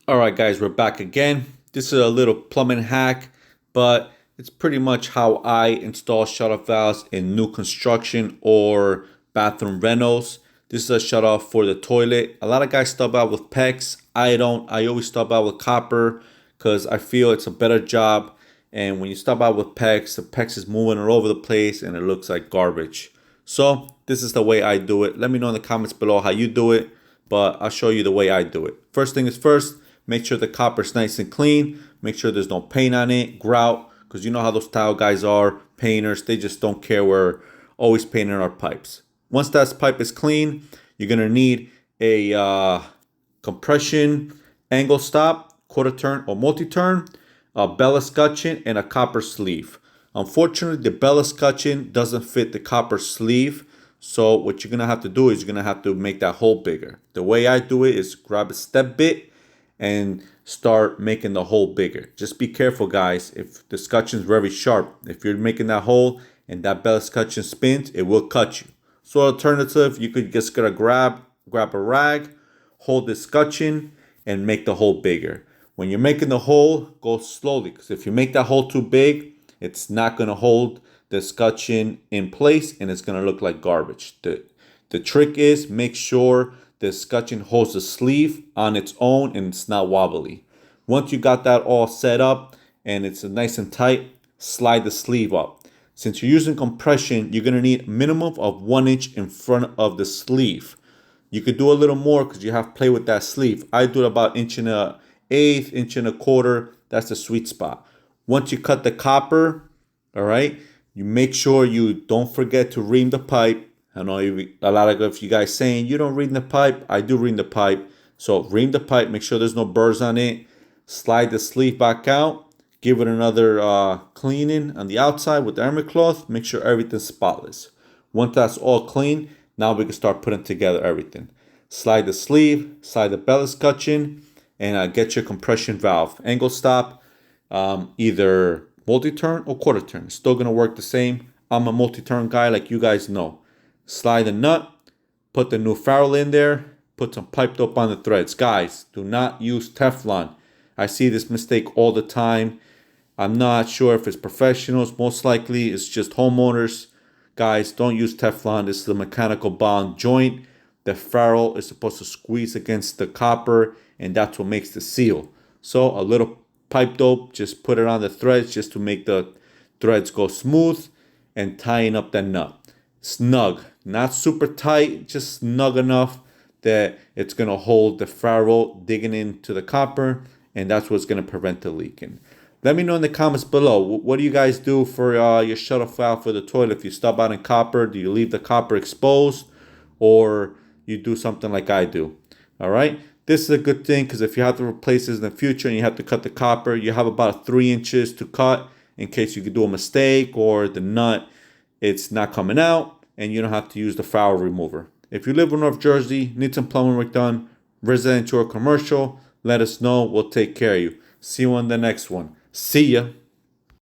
Alright guys, we're back again. This is a little plumbing hack, but it's pretty much how I install shutoff valves in new construction or bathroom renos. This is a shutoff for the toilet. A lot of guys stub out with PEX. I don't. I always stub out with copper because I feel it's a better job. And when you stub out with PEX, the PEX is moving all over the place and it looks like garbage. So this is the way I do it. Let me know in the comments below how you do it, but I'll show you the way I do it. First thing is first, make sure the copper's nice and clean. Make sure there's no paint on it, grout, because you know how those tile guys are, painters. They just don't care. We're always painting our pipes. Once that pipe is clean, you're going to need a compression angle stop, quarter turn or multi-turn, a bell escutcheon, and a copper sleeve. Unfortunately, the bell escutcheon doesn't fit the copper sleeve. So what you're going to have to do is you're going to have to make that hole bigger. The way I do it is grab a step bit and start making the hole bigger. Just be careful, guys. If the escutcheon is very sharp, if you're making that hole and that bell escutcheon spins, it will cut you. So alternative, you could just gonna grab a rag, hold the escutcheon, and make the hole bigger. When you're making the hole, go slowly, because if you make that hole too big, it's not gonna hold the escutcheon in place and it's gonna look like garbage. The trick is make sure the escutcheon holds the sleeve on its own and it's not wobbly. Once you got that all set up and it's nice and tight, slide the sleeve up. Since you're using compression, you're gonna need a minimum of 1 inch in front of the sleeve. You could do a little more because you have to play with that sleeve. I do about 1.1 inch, 1.25 inch. That's the sweet spot. Once you cut the copper, all right, you make sure you don't forget to ream the pipe. I know a lot of you guys saying you don't ream the pipe. I do ream the pipe. So ream the pipe, make sure there's no burrs on it. Slide the sleeve back out. Give it another cleaning on the outside with the army cloth. Make sure everything's spotless. Once that's all clean, now we can start putting together everything. Slide the sleeve, slide the bell escutcheon, and get your compression valve. Angle stop, either multi-turn or quarter turn. It's still going to work the same. I'm a multi-turn guy like you guys know. Slide the nut, put the new ferrule in there, put some pipe dope on the threads. Guys, do not use Teflon. I see this mistake all the time. I'm not sure if it's professionals. Most likely it's just homeowners. Guys, don't use Teflon. This is a mechanical bond joint. The ferrule is supposed to squeeze against the copper, and that's what makes the seal. So a little pipe dope, just put it on the threads just to make the threads go smooth and tying up that nut. Snug, not super tight, just snug enough that it's going to hold the ferrule digging into the copper, and that's what's going to prevent the leaking. Let me know in the comments below, what do you guys do for your shutoff valve for the toilet? If you stub out in copper, do you leave the copper exposed, or you do something like I do? All right, this is a good thing because if you have to replace this in the future and you have to cut the copper, you have about 3 inches to cut in case you could do a mistake or the nut, it's not coming out, and you don't have to use the ferrule remover. If you live in North Jersey, need some plumbing work done, residential or commercial, let us know. We'll take care of you. See you on the next one. See ya.